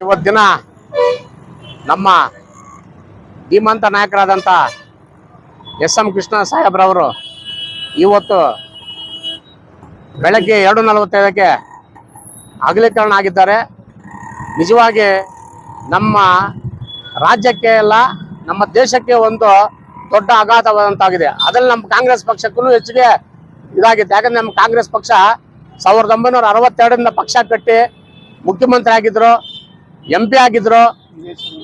ಇವತ್ತು ದಿನ ನಮ್ಮ ಧೀಮಂತ ನಾಯಕರಾದಂಥ ಎಸ್.ಎಂ. ಕೃಷ್ಣ ಸಾಹೇಬ್ರವರು ಇವತ್ತು ಬೆಳಗ್ಗೆ 2:45ಕ್ಕೆ ಅಗಲೀಕರಣ ಆಗಿದ್ದಾರೆ. ನಿಜವಾಗಿ ನಮ್ಮ ರಾಜ್ಯಕ್ಕೆ ಅಲ್ಲ, ನಮ್ಮ ದೇಶಕ್ಕೆ ಒಂದು ದೊಡ್ಡ ಆಘಾತವಾದಂತಾಗಿದೆ. ಅದರಲ್ಲಿ ನಮ್ಮ ಕಾಂಗ್ರೆಸ್ ಪಕ್ಷಕ್ಕೂ ಹೆಚ್ಚಿಗೆ ಇದಾಗಿದೆ. ಯಾಕಂದ್ರೆ ನಮ್ಮ ಕಾಂಗ್ರೆಸ್ ಪಕ್ಷ 1962ರಿಂದ ಪಕ್ಷ ಕಟ್ಟಿ ಮುಖ್ಯಮಂತ್ರಿ ಆಗಿದ್ರು, MP ಆಗಿದ್ರು,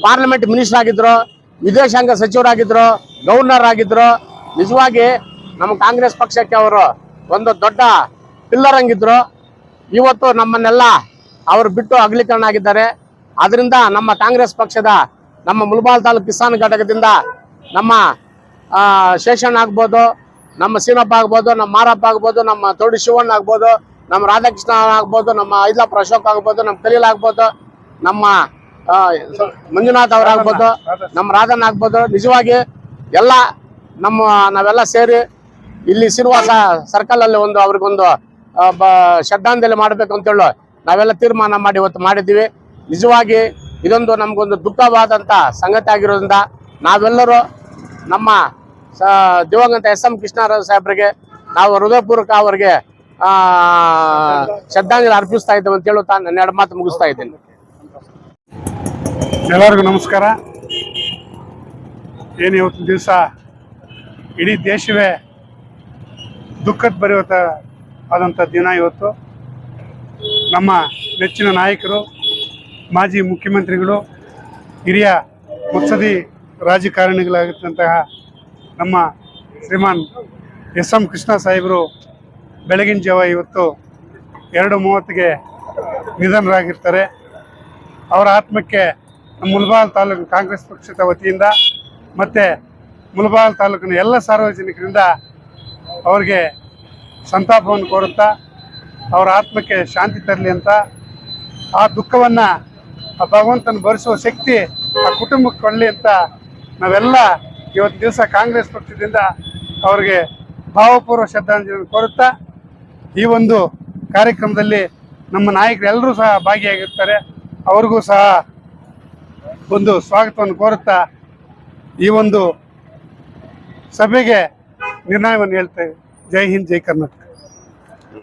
ಪಾರ್ಲಿಮೆಂಟ್ ಮಿನಿಸ್ಟರ್ ಆಗಿದ್ರು, ವಿದೇಶಾಂಗ ಸಚಿವರಾಗಿದ್ರು, ಗವರ್ನರ್ ಆಗಿದ್ರು. ನಿಜವಾಗಿ ನಮ್ಮ ಕಾಂಗ್ರೆಸ್ ಪಕ್ಷಕ್ಕೆ ಅವರು ಒಂದು ದೊಡ್ಡ ಪಿಲ್ಲರ್ ಹಂಗಿದ್ರು. ಇವತ್ತು ನಮ್ಮನ್ನೆಲ್ಲ ಅವರು ಬಿಟ್ಟು ಅಗಲೀಕರಣ ಆಗಿದ್ದಾರೆ. ಅದರಿಂದ ನಮ್ಮ ಕಾಂಗ್ರೆಸ್ ಪಕ್ಷದ ನಮ್ಮ ಮುಳಬಾಲ್ ತಾಲೂಕು ಕಿಸಾನ್ ಘಟಕದಿಂದ ನಮ್ಮ ಶೇಷಣ್ಣ ಆಗ್ಬೋದು, ನಮ್ಮ ಸೀನಪ್ಪ ಆಗ್ಬೋದು, ನಮ್ಮ ಮಾರಪ್ಪ ಆಗ್ಬೋದು, ನಮ್ಮ ತೋಡಿ ಶಿವಣ್ಣ ಆಗ್ಬೋದು, ನಮ್ಮ ರಾಧಾಕೃಷ್ಣ ಆಗ್ಬೋದು, ನಮ್ಮ ಐದ್ಲಾಪುರ ಅಶೋಕ್ ಆಗ್ಬೋದು, ನಮ್ಮ ಕಲೀಲ್ ಆಗ್ಬೋದು, ನಮ್ಮ ಮಂಜುನಾಥ್ ಅವರಾಗ್ಬೋದು, ನಮ್ಮ ರಾಧನ್ ಆಗ್ಬೋದು. ನಿಜವಾಗಿ ಎಲ್ಲ ನಾವೆಲ್ಲ ಸೇರಿ ಇಲ್ಲಿ ಶ್ರೀನಿವಾಸ ಸರ್ಕಲ್ ಅಲ್ಲಿ ಅವ್ರಿಗೊಂದು ಶ್ರದ್ಧಾಂಜಲಿ ಮಾಡಬೇಕು ಅಂತೇಳಿ ನಾವೆಲ್ಲ ತೀರ್ಮಾನ ಮಾಡಿ ಇವತ್ತು ಮಾಡಿದ್ದೀವಿ. ನಿಜವಾಗಿ ಇದೊಂದು ನಮಗೊಂದು ದುಃಖವಾದಂಥ ಸಂಗತಿ ಆಗಿರೋದ್ರಿಂದ ನಾವೆಲ್ಲರೂ ನಮ್ಮ ದಿವಂಗತ ಎಸ್.ಎಂ. ಕೃಷ್ಣರಾಜ ಸಾಹೇಬ್ರಿಗೆ ನಾವು ಹೃದಯಪೂರ್ವಕ ಅವರಿಗೆ ಶ್ರದ್ಧಾಂಜಲಿ ಅರ್ಪಿಸ್ತಾ ಇದ್ದೇವೆ ಅಂತ ಹೇಳುತ್ತಾ ನನ್ನ 2 ಮಾತು ಮುಗಿಸ್ತಾ ಇದ್ದೇನೆ. ಎಲ್ಲರಿಗೂ ನಮಸ್ಕಾರ. ಏನು ಇವತ್ತು ದಿವಸ ಇಡೀ ದೇಶವೇ ದುಃಖದ ಆದಂಥ ದಿನ ಇವತ್ತು. ನಮ್ಮ ನೆಚ್ಚಿನ ನಾಯಕರು, ಮಾಜಿ ಮುಖ್ಯಮಂತ್ರಿಗಳು, ಹಿರಿಯ ಮುತ್ಸದಿ ರಾಜಕಾರಣಿಗಳಾಗಿದ್ದಂತಹ ನಮ್ಮ ಶ್ರೀಮಾನ್ ಎಸ್.ಎಂ. ಕೃಷ್ಣ ಸಾಹೇಬರು ಬೆಳಗಿನ ಜಾವ ಇವತ್ತು 2:30ಕ್ಕೆ ನಿಧನರಾಗಿರ್ತಾರೆ. ಅವರ ಆತ್ಮಕ್ಕೆ ನಮ್ಮ ಮುಳಬಾಲ್ ತಾಲೂಕು ಕಾಂಗ್ರೆಸ್ ಪಕ್ಷದ ವತಿಯಿಂದ ಮತ್ತು ಮುಳಬಾಲ್ ತಾಲೂಕಿನ ಎಲ್ಲ ಸಾರ್ವಜನಿಕರಿಂದ ಅವರಿಗೆ ಸಂತಾಪವನ್ನು ಕೋರುತ್ತಾ ಅವರ ಆತ್ಮಕ್ಕೆ ಶಾಂತಿ ತರಲಿ ಅಂತ, ಆ ದುಃಖವನ್ನು ಆ ಭಗವಂತನ ಭರಿಸುವ ಶಕ್ತಿ ಆ ಕುಟುಂಬಕ್ಕೆ ಕೊಡಲಿ ಅಂತ ನಾವೆಲ್ಲ ಇವತ್ತು ದಿವಸ ಕಾಂಗ್ರೆಸ್ ಪಕ್ಷದಿಂದ ಅವರಿಗೆ ಭಾವಪೂರ್ವ ಶ್ರದ್ಧಾಂಜಲಿಯನ್ನು ಕೋರುತ್ತಾ ಈ ಒಂದು ಕಾರ್ಯಕ್ರಮದಲ್ಲಿ ನಮ್ಮ ನಾಯಕರೆಲ್ಲರೂ ಸಹ ಭಾಗಿಯಾಗಿರ್ತಾರೆ. ಅವ್ರಿಗೂ ಸಹ ಒಂದು ಸ್ವಾಗತವನ್ನು ಕೋರುತ್ತಾ ಈ ಒಂದು ಸಭೆಗೆ ನಿರ್ಣಯವನ್ನು ಹೇಳ್ತೇವೆ. ಜೈ ಹಿಂದ್, ಜೈ ಕರ್ನಾಟಕ.